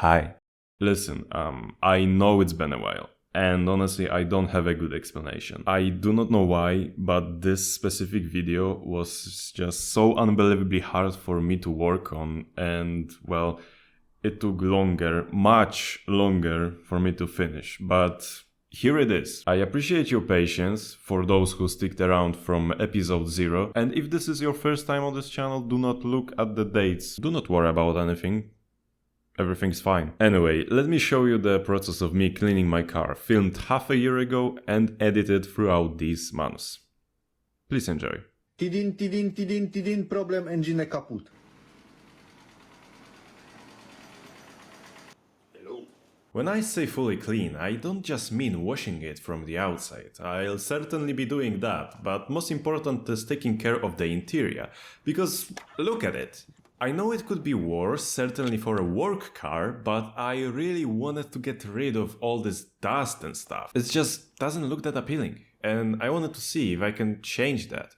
Hi. Listen, I know it's been a while, and honestly, I don't have a good explanation. I do not know why, but this specific video was just so unbelievably hard for me to work on, and well, it took longer, much longer for me to finish, but here it is. I appreciate your patience for those who sticked around from episode 0, and if this is your first time on this channel, do not look at the dates. Do not worry about anything. Everything's fine. Anyway, let me show you the process of me cleaning my car, filmed half a year ago and edited throughout these months. Please enjoy. Tidin, problem engine kaput. When I say fully clean, I don't just mean washing it from the outside. I'll certainly be doing that, but most important is taking care of the interior. Because look at it. I know it could be worse, certainly for a work car, but I really wanted to get rid of all this dust and stuff. It just doesn't look that appealing, and I wanted to see if I can change that.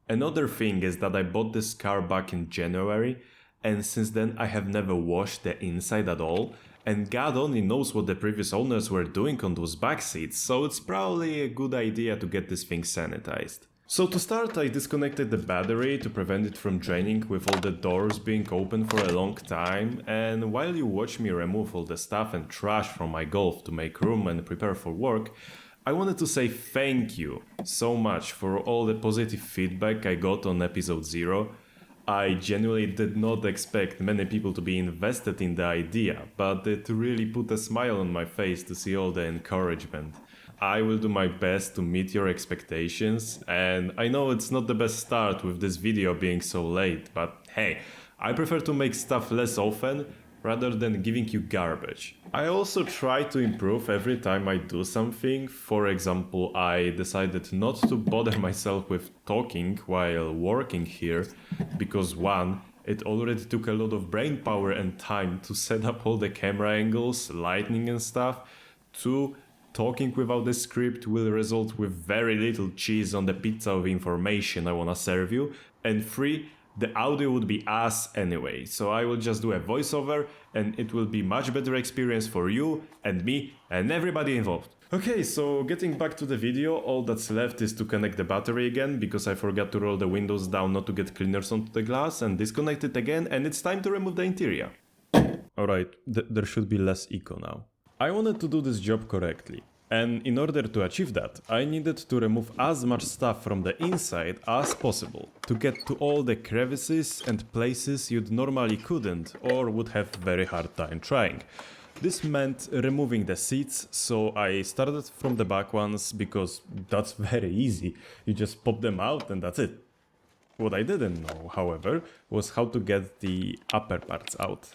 Another thing is that I bought this car back in January, and since then I have never washed the inside at all, and God only knows what the previous owners were doing on those back seats, so it's probably a good idea to get this thing sanitized. So to start, I disconnected the battery to prevent it from draining with all the doors being open for a long time, and while you watch me remove all the stuff and trash from my Golf to make room and prepare for work, I wanted to say thank you so much for all the positive feedback I got on episode 0. I genuinely did not expect many people to be invested in the idea, but it really put a smile on my face to see all the encouragement. I will do my best to meet your expectations, and I know it's not the best start with this video being so late, but hey, I prefer to make stuff less often rather than giving you garbage. I also try to improve every time I do something. For example, I decided not to bother myself with talking while working here, because one, it already took a lot of brain power and time to set up all the camera angles, lighting and stuff. Two, talking without a script will result with very little cheese on the pizza of information I wanna serve you. And 3, the audio would be ass anyway, so I will just do a voiceover and it will be much better experience for you and me and everybody involved. Okay, so getting back to the video, all that's left is to connect the battery again, because I forgot to roll the windows down not to get cleaners onto the glass, and disconnect it again, and it's time to remove the interior. Alright, there should be less echo now. I wanted to do this job correctly, and in order to achieve that, I needed to remove as much stuff from the inside as possible, to get to all the crevices and places you'd normally couldn't or would have very hard time trying. This meant removing the seats, so I started from the back ones because that's very easy, you just pop them out and that's it. What I didn't know, however, was how to get the upper parts out.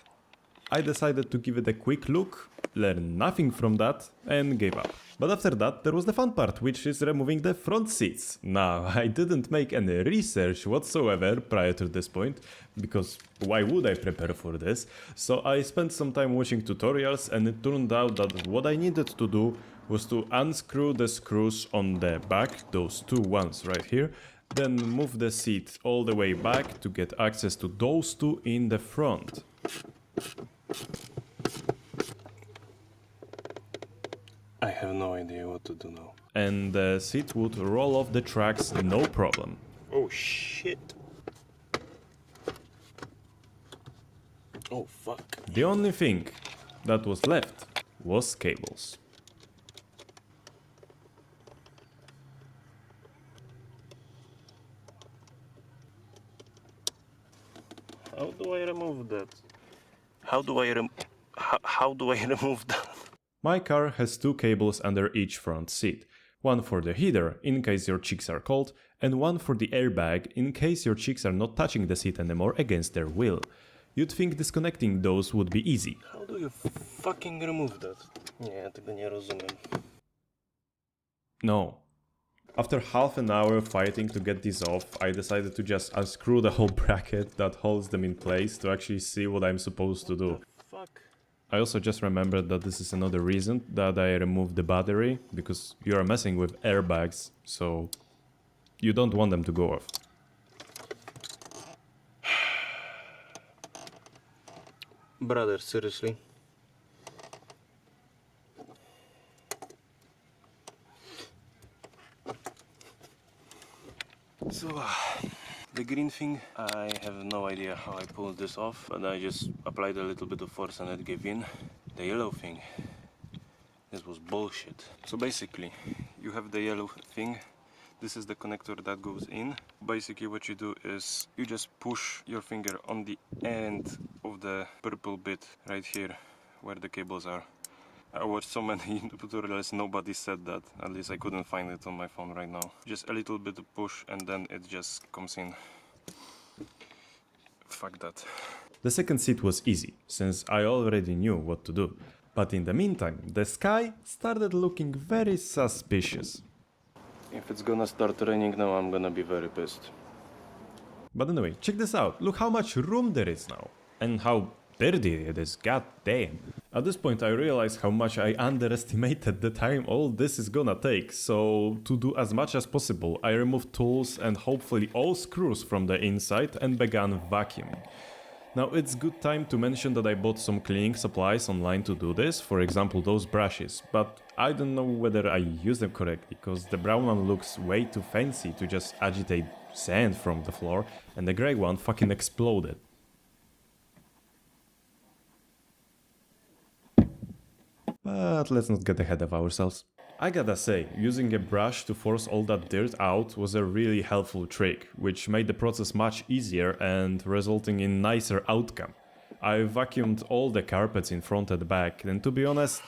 I decided to give it a quick look, learn nothing from that, and gave up. But after that, there was the fun part, which is removing the front seats. Now, I didn't make any research whatsoever prior to this point, because why would I prepare for this? So I spent some time watching tutorials, and it turned out that what I needed to do was to unscrew the screws on the back, those two ones right here, then move the seat all the way back to get access to those two in the front. I have no idea what to do now. And the seat would roll off the tracks no problem. Oh shit. Oh fuck. The only thing that was left was cables. How do I remove that? How do I remove that? My car has 2 cables under each front seat. One for the heater, in case your cheeks are cold, and one for the airbag, in case your cheeks are not touching the seat anymore against their will. You'd think disconnecting those would be easy. How do you fucking remove that? Nie, ja tego nie rozumiem. No. After half an hour fighting to get these off, I decided to just unscrew the whole bracket that holds them in place to actually see what I'm supposed to do. Fuck. I also just remembered that this is another reason that I removed the battery, because you are messing with airbags, so you don't want them to go off. Brother, seriously? So, the green thing, I have no idea how I pulled this off, but I just applied a little bit of force and it gave in. The yellow thing, this was bullshit. So basically, you have the yellow thing. This is the connector that goes in. Basically what you do is you just push your finger on the end of the purple bit right here where the cables are. I watched so many tutorials, nobody said that. At least I couldn't find it on my phone right now. Just a little bit of push and then it just comes in. Fuck that. The second seat was easy, since I already knew what to do. But in the meantime, the sky started looking very suspicious. If it's gonna start raining now, I'm gonna be very pissed. But anyway, check this out. Look how much room there is now. And how dirty it is, god damn. At this point I realized how much I underestimated the time all this is gonna take. So to do as much as possible, I removed tools and hopefully all screws from the inside and began vacuuming. Now it's good time to mention that I bought some cleaning supplies online to do this, for example those brushes, but I don't know whether I use them correctly, because the brown one looks way too fancy to just agitate sand from the floor, and the grey one fucking exploded. But let's not get ahead of ourselves. I gotta say, using a brush to force all that dirt out was a really helpful trick, which made the process much easier and resulting in nicer outcome. I vacuumed all the carpets in front and back, and to be honest,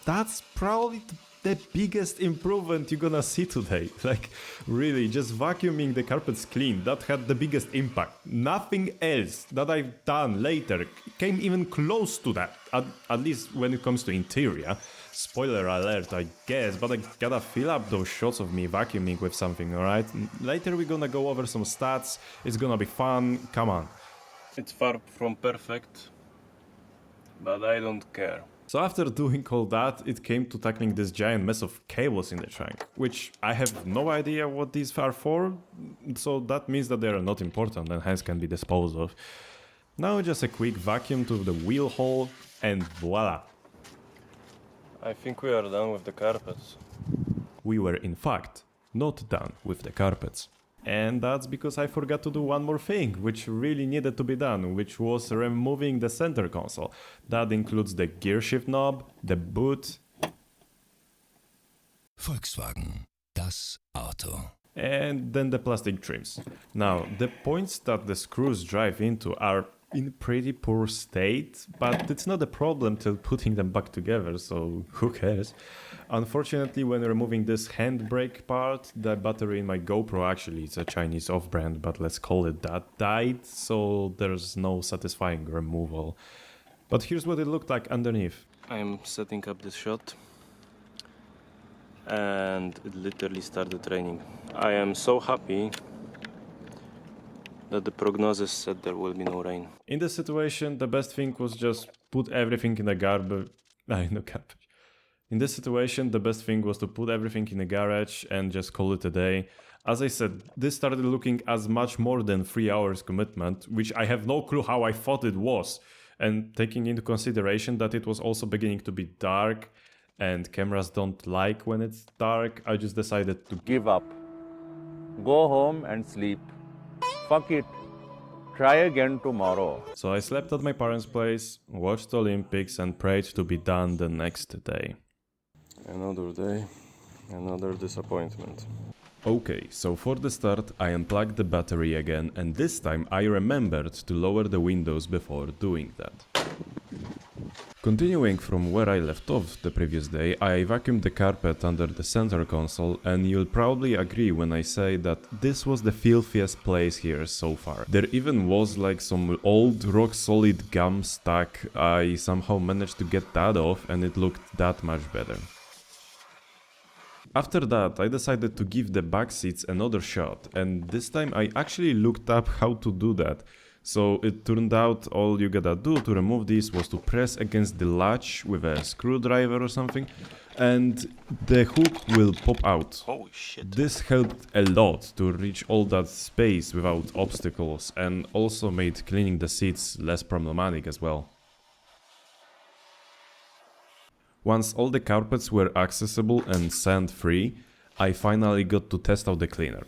that's probably the biggest improvement you're gonna see today. Like, really, just vacuuming the carpets clean, that had the biggest impact. Nothing else that I've done later came even close to that, at least when it comes to interior. Spoiler alert, I guess, but I gotta fill up those shots of me vacuuming with something, alright? Later we're gonna go over some stats, it's gonna be fun, come on. It's far from perfect, but I don't care. So after doing all that, it came to tackling this giant mess of cables in the trunk, which I have no idea what these are for, so that means that they are not important and hence can be disposed of. Now just a quick vacuum to the wheel hole and voila! I think we are done with the carpets. We were in fact not done with the carpets. And that's because I forgot to do one more thing, which really needed to be done, which was removing the center console. That includes the gear shift knob, the boot, Volkswagen, das Auto. and then the plastic trims. Now, the points that the screws drive into are in pretty poor state, but it's not a problem till putting them back together, so who cares? Unfortunately, when removing this handbrake part, the battery in my GoPro, actually it's a Chinese off-brand, but let's call it that, died, so there's no satisfying removal. But here's what it looked like underneath. I'm setting up this shot and it literally started raining. I am so happy that the prognosis said there will be no rain. In this situation, the best thing was just put everything in the garbage. In this situation, the best thing was to put everything in a garage and just call it a day. As I said, this started looking as much more than 3 hours commitment, which I have no clue how I thought it was. And taking into consideration that it was also beginning to be dark and cameras don't like when it's dark, I just decided to Give up. Go home and sleep. Fuck it. Try again tomorrow. So I slept at my parents' place, watched Olympics and prayed to be done the next day. Another day, another disappointment. Okay, so for the start I unplugged the battery again, and this time I remembered to lower the windows before doing that. Continuing from where I left off the previous day, I vacuumed the carpet under the center console, and you'll probably agree when I say that this was the filthiest place here so far. There even was like some old rock solid gum stuck. I somehow managed to get that off and it looked that much better. After that, I decided to give the back seats another shot, and this time I actually looked up how to do that. So it turned out all you gotta do to remove this was to press against the latch with a screwdriver or something, and the hook will pop out. Holy shit. This helped a lot to reach all that space without obstacles, and also made cleaning the seats less problematic as well. Once all the carpets were accessible and sand-free, I finally got to test out the cleaner.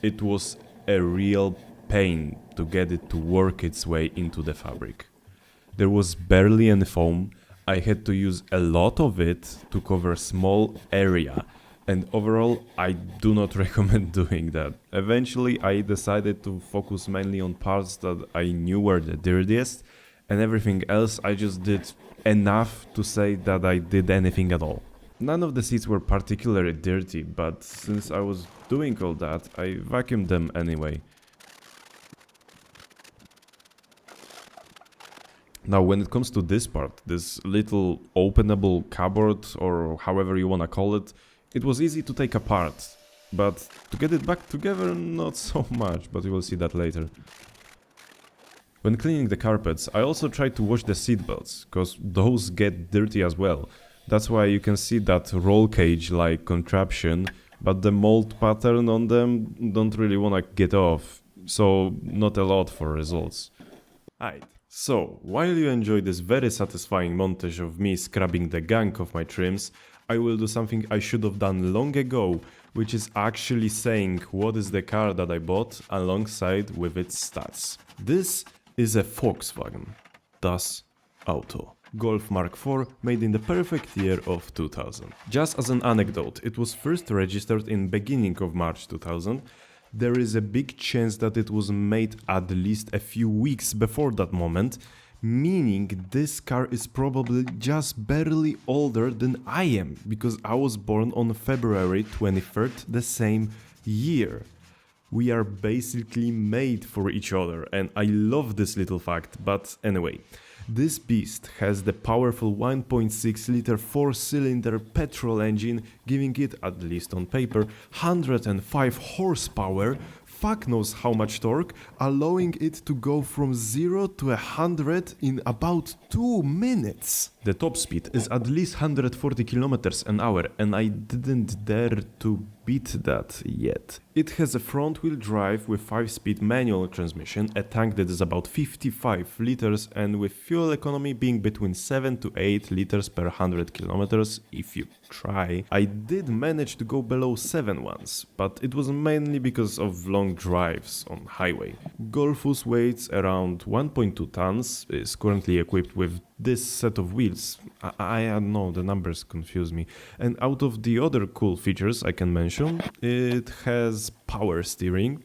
It was a real pain to get it to work its way into the fabric. There was barely any foam. I had to use a lot of it to cover a small area, and overall I do not recommend doing that. Eventually I decided to focus mainly on parts that I knew were the dirtiest, and everything else I just did enough to say that I did anything at all. None of the seats were particularly dirty, but since I was doing all that, I vacuumed them anyway. Now when it comes to this part, this little openable cupboard, or however you wanna call it, it was easy to take apart, but to get it back together, not so much, but you will see that later. When cleaning the carpets, I also tried to wash the seatbelts, cause those get dirty as well. That's why you can see that roll cage-like contraption, but the mold pattern on them don't really wanna get off, so not a lot for results. Aight. So, while you enjoy this very satisfying montage of me scrubbing the gunk of my trims, I will do something I should have done long ago, which is actually saying what is the car that I bought alongside with its stats. This is a Volkswagen Das Auto Golf Mark IV, made in the perfect year of 2000. Just as an anecdote, it was first registered in beginning of March 2000. There is a big chance that it was made at least a few weeks before that moment, meaning this car is probably just barely older than I am, because I was born on February 23rd the same year. We are basically made for each other, and I love this little fact, but anyway. This beast has the powerful 1.6 liter 4-cylinder petrol engine, giving it, at least on paper, 105 horsepower, fuck knows how much torque, allowing it to go from 0 to 100 in about 2 minutes. The top speed is at least 140 km an hour, and I didn't dare to beat that yet. It has a front-wheel drive with 5-speed manual transmission, a tank that is about 55 liters, and with fuel economy being between 7 to 8 liters per 100 kilometers if you try. I did manage to go below 7 once, but it was mainly because of long drives on highway. Golfus weighs around 1.2 tons, is currently equipped with this set of wheels. I don't know, the numbers confuse me. And out of the other cool features I can mention, it has power steering,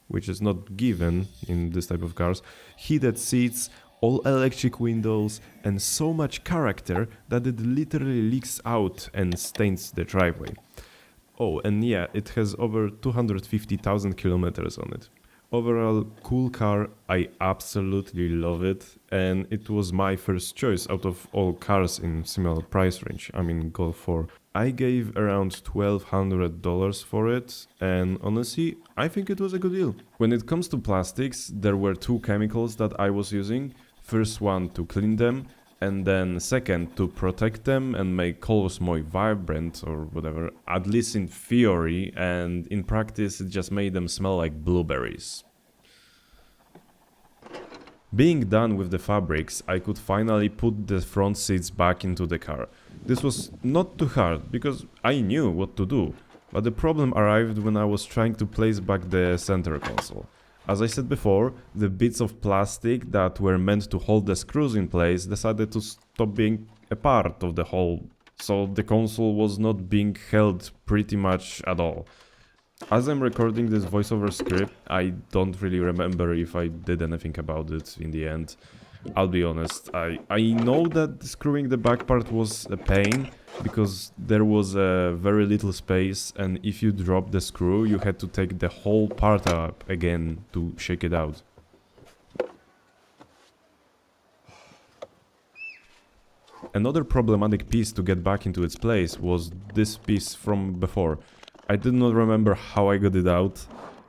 which is not given in this type of cars, heated seats, all electric windows, and so much character that it literally leaks out and stains the driveway. Oh, and yeah, it has over 250,000 kilometers on it. Overall, cool car, I absolutely love it, and it was my first choice out of all cars in similar price range, I mean Golf 4. I gave around $1,200 for it, and honestly, I think it was a good deal. When it comes to plastics, there were two chemicals that I was using. First one to clean them, and then second to protect them and make colors more vibrant or whatever, at least in theory, and in practice it just made them smell like blueberries. Being done with the fabrics, I could finally put the front seats back into the car. This was not too hard, because I knew what to do, but the problem arrived when I was trying to place back the center console. As I said before, the bits of plastic that were meant to hold the screws in place decided to stop being a part of the whole, so the console was not being held pretty much at all. As I'm recording this voiceover script, I don't really remember if I did anything about it in the end. I'll be honest, I know that screwing the back part was a pain, because there was a very little space, and if you dropped the screw, you had to take the whole part up again to shake it out. Another problematic piece to get back into its place was this piece from before. I did not remember how I got it out,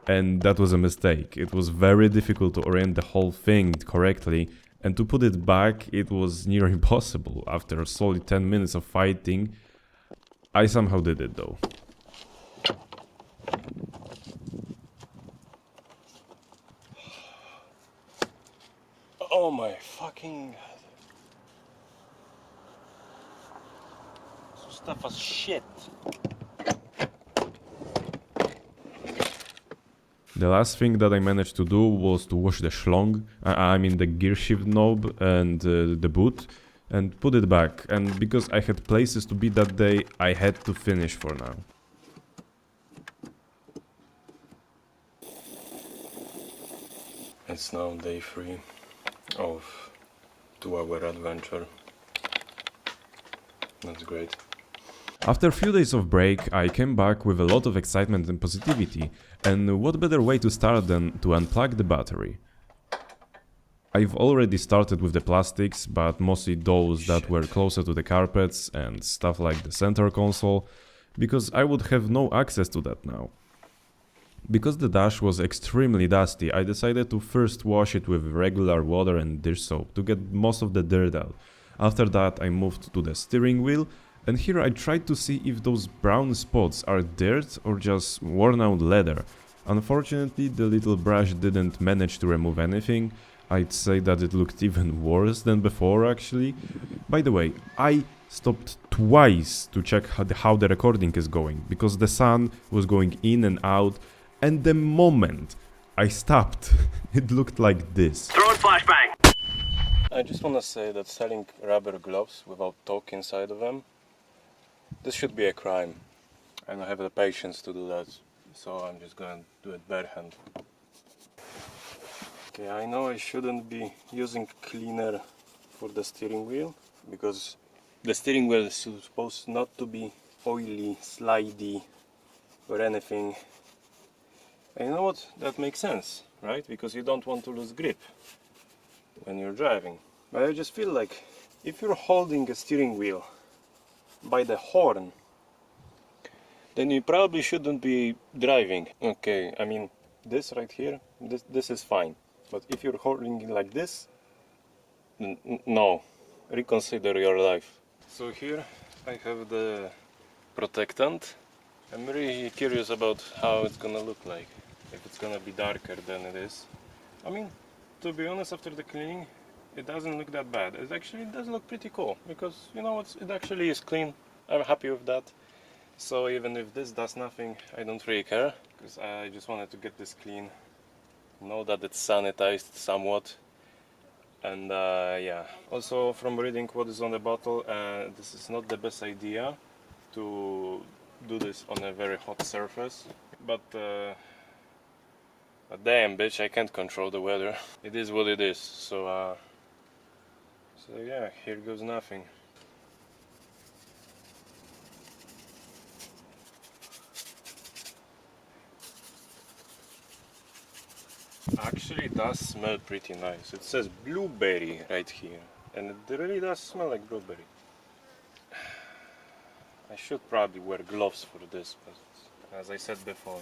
and that was a mistake. It was very difficult to orient the whole thing correctly, and to put it back, it was near impossible. After a solid 10 minutes of fighting, I somehow did it though. Oh my fucking god. This stuff was shit. The last thing that I managed to do was to wash the schlong, I mean the gear shift knob and the boot, and put it back, and because I had places to be that day, I had to finish for now. It's now day 3 of 2-hour adventure. That's great. After a few days of break, I came back with a lot of excitement and positivity, and what better way to start than to unplug the battery. I've already started with the plastics, but mostly those that were closer to the carpets and stuff like the center console, because I would have no access to that now. Because the dash was extremely dusty, I decided to first wash it with regular water and dish soap to get most of the dirt out. After that I moved to the steering wheel, and here I tried to see if those brown spots are dirt or just worn out leather. Unfortunately, the little brush didn't manage to remove anything. I'd say that it looked even worse than before actually. By the way, I stopped twice to check how the recording is going, because the sun was going in and out, and the moment I stopped, it looked like this. Throwing flashbang! I just want to say that selling rubber gloves without talk inside of them, this should be a crime. I don't have the patience to do that, so I'm just gonna do it barehand. Okay, I know I shouldn't be using cleaner for the steering wheel, because the steering wheel is supposed not to be oily, slidey or anything. And you know what? That makes sense, right? Because you don't want to lose grip when you're driving. But I just feel like if you're holding a steering wheel by the horn, then you probably shouldn't be driving. Okay, I mean, this right here, this is fine. But if you're holding it like this, no, reconsider your life. So here I have the protectant. I'm really curious about how it's gonna look like. If it's gonna be darker than it is. I mean, to be honest, after the cleaning, it doesn't look that bad. It actually does look pretty cool, because you know what, it actually is clean. I'm happy with that. So even if this does nothing, I don't really care, because I just wanted to get this clean. Know that it's sanitized somewhat. And yeah, also from reading what is on the bottle, this is not the best idea to do this on a very hot surface. But damn bitch, I can't control the weather. It is what it is. So yeah, here goes nothing. Actually, it does smell pretty nice. It says blueberry right here, and it really does smell like blueberry. I should probably wear gloves for this, but as I said before.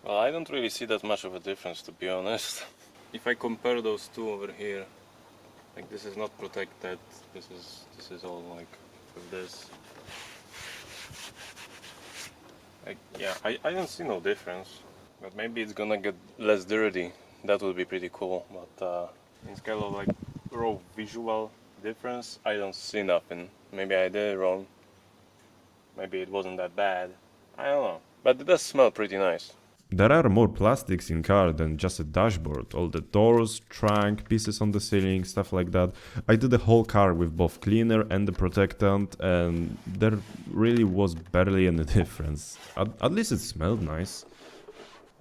Well, I don't really see that much of a difference, to be honest. If I compare those two over here, like this is not protected, this is all like with this. Yeah, I don't see no difference, but maybe it's gonna get less dirty. That would be pretty cool, but in scale of like raw visual difference, I don't see nothing. Maybe I did it wrong. Maybe it wasn't that bad. I don't know, but it does smell pretty nice. There are more plastics in car than just a dashboard, all the doors, trunk, pieces on the ceiling, stuff like that. I did the whole car with both cleaner and the protectant, and there really was barely any difference. At least it smelled nice.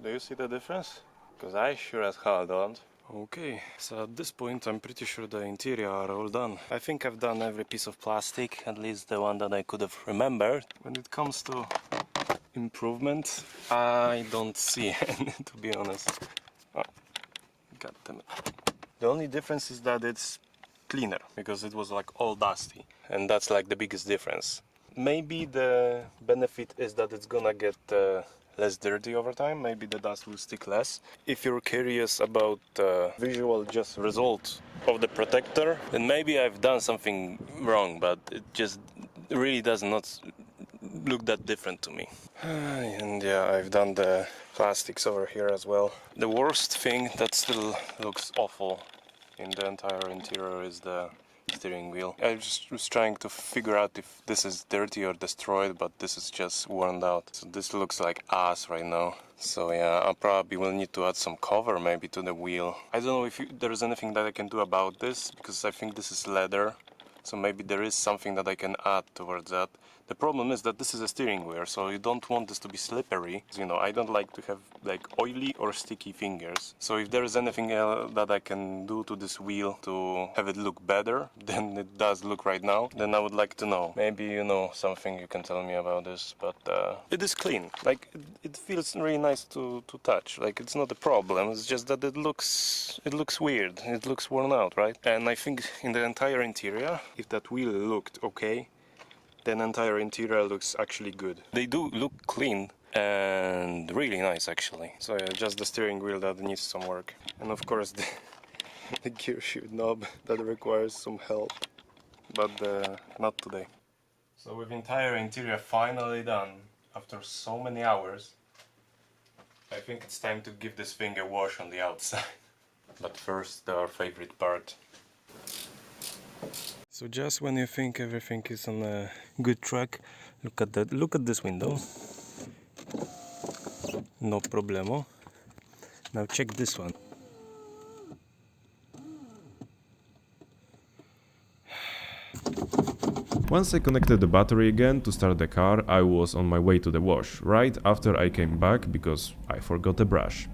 Do you see the difference? Because I sure as hell don't. Okay, so at this point I'm pretty sure the interior are all done. I think I've done every piece of plastic, at least the one that I could have remembered. When it comes to improvement, I don't see any, to be honest. Oh, God damn it. The only difference is that it's cleaner, because it was like all dusty, and that's like the biggest difference. Maybe the benefit is that it's gonna get less dirty over time. Maybe the dust will stick less. If you're curious about visual just result of the protector, then maybe I've done something wrong, but it just really does not look that different to me. And yeah, I've done the plastics over here as well. The worst thing that still looks awful in the entire interior is the steering wheel. I just was trying to figure out if this is dirty or destroyed, but this is just worn out. So this looks like ass right now. So yeah, I probably will need to add some cover maybe to the wheel. I don't know if there's anything that I can do about this, because I think this is leather. So maybe there is something that I can add towards that. The problem is that this is a steering wheel, so you don't want this to be slippery. You know, I don't like to have like oily or sticky fingers. So if there is anything that I can do to this wheel to have it look better than it does look right now, then I would like to know. Maybe you know something you can tell me about this, but it is clean. Like it feels really nice to touch. Like it's not a problem. It's just that it looks weird. It looks worn out, right? And I think in the entire interior, if that wheel looked okay, then entire interior looks actually good. They do look clean and really nice actually. So yeah, just the steering wheel that needs some work. And of course the gear shift knob that requires some help, but not today. So with entire interior finally done, after so many hours, I think it's time to give this thing a wash on the outside. But first, our favorite part. So just when you think everything is on a good track, look at that. Look at this window. No problemo. Now check this one. Once I connected the battery again to start the car, I was on my way to the wash, right after I came back because I forgot the brush.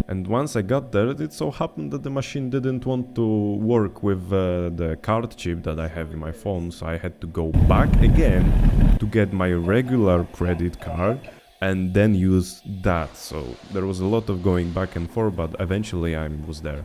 And once I got there, it so happened that the machine didn't want to work with the card chip that I have in my phone, so I had to go back again to get my regular credit card and then use that. So there was a lot of going back and forth, but eventually I was there.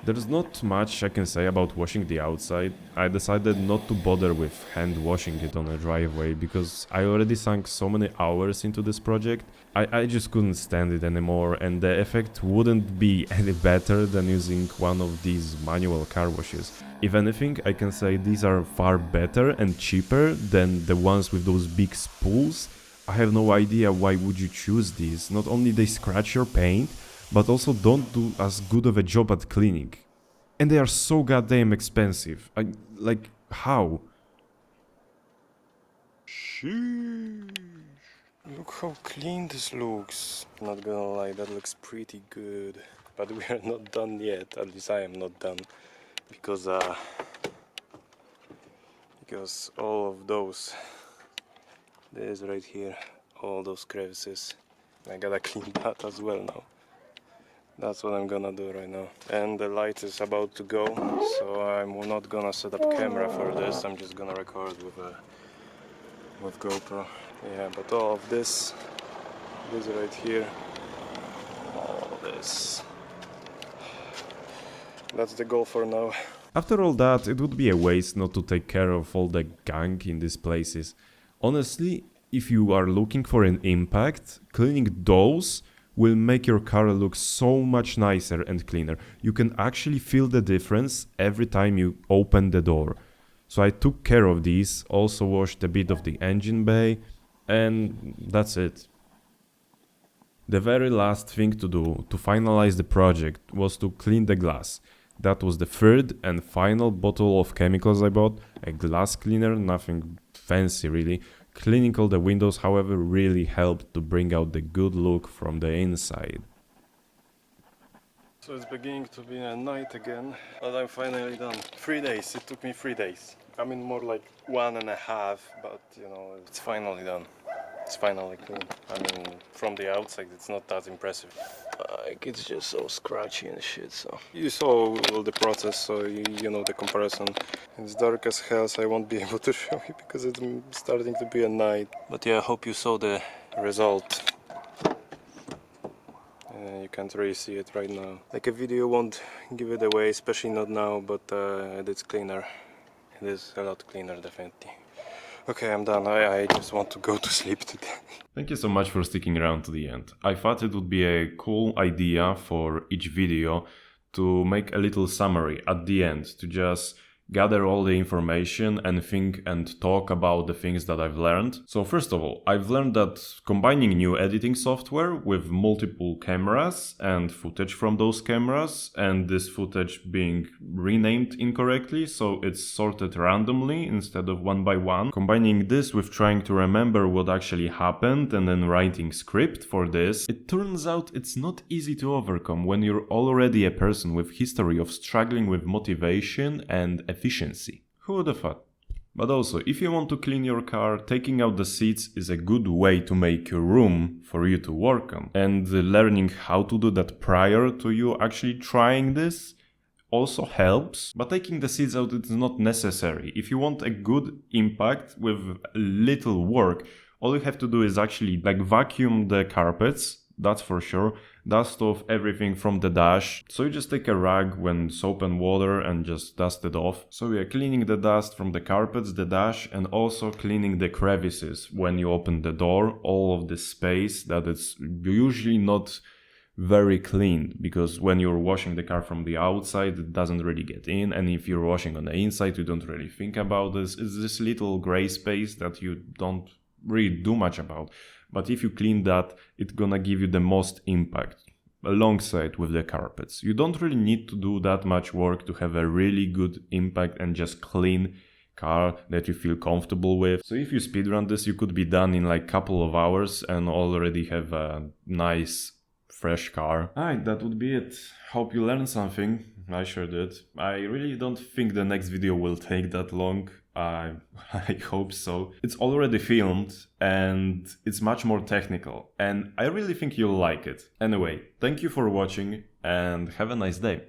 There's not much I can say about washing the outside. I decided not to bother with hand washing it on a driveway because I already sunk so many hours into this project. I just couldn't stand it anymore, and the effect wouldn't be any better than using one of these manual car washes. If anything, I can say these are far better and cheaper than the ones with those big spools. I have no idea why would you choose these. Not only they scratch your paint, but also don't do as good of a job at cleaning. And they are so goddamn expensive. Like, how? Sheesh. Look how clean this looks. Not gonna lie, that looks pretty good. But we are not done yet. At least I am not done. Because all of those, this right here, all those crevices, I gotta clean that as well now. That's what I'm gonna do right now. And the light is about to go, so I'm not gonna set up camera for this. I'm just gonna record with GoPro. Yeah, but all of this right here, all this, that's the goal for now. After all that, it would be a waste not to take care of all the gunk in these places. Honestly, if you are looking for an impact, cleaning those will make your car look so much nicer and cleaner. You can actually feel the difference every time you open the door. So I took care of these, also washed a bit of the engine bay, and that's it. The very last thing to do to finalize the project was to clean the glass. That was the third and final bottle of chemicals I bought, a glass cleaner, nothing fancy really. Cleaning all the windows, however, really helped to bring out the good look from the inside. So it's beginning to be a night again, but I'm finally done. 3 days, it took me 3 days. I mean more like 1.5, but you know, it's finally done. It's finally clean. I mean, from the outside it's not that impressive. Like, it's just so scratchy and shit, so... You saw all the process, so you know the comparison. It's dark as hell, so I won't be able to show you because it's starting to be a night. But yeah, I hope you saw the result. You can't really see it right now. Like, a video won't give it away, especially not now, but it's cleaner. It is a lot cleaner, definitely. Okay, I'm done. I just want to go to sleep today. Thank you so much for sticking around to the end. I thought it would be a cool idea for each video to make a little summary at the end, to just gather all the information and think and talk about the things that I've learned. So first of all, I've learned that combining new editing software with multiple cameras and footage from those cameras, and this footage being renamed incorrectly, so it's sorted randomly instead of one by one. Combining this with trying to remember what actually happened and then writing script for this, it turns out it's not easy to overcome when you're already a person with history of struggling with motivation and efficiency. Who would have thought? But also, if you want to clean your car, taking out the seats is a good way to make room for you to work on. And learning how to do that prior to you actually trying this also helps. But taking the seats out is not necessary. If you want a good impact with little work, all you have to do is actually vacuum the carpets, that's for sure, dust off everything from the dash. So you just take a rag with soap and water and just dust it off. So we are cleaning the dust from the carpets, the dash, and also cleaning the crevices when you open the door, all of the space that is usually not very clean, because when you're washing the car from the outside it doesn't really get in, and if you're washing on the inside you don't really think about this. It's this little gray space that you don't really do much about. But if you clean that, it's gonna give you the most impact alongside with the carpets. You don't really need to do that much work to have a really good impact and just clean car that you feel comfortable with. So if you speedrun this, you could be done in like couple of hours and already have a nice fresh car. Alright, that would be it. Hope you learned something. I sure did. I really don't think the next video will take that long. I hope so. It's already filmed and it's much more technical, and I really think you'll like it. Anyway, thank you for watching and have a nice day.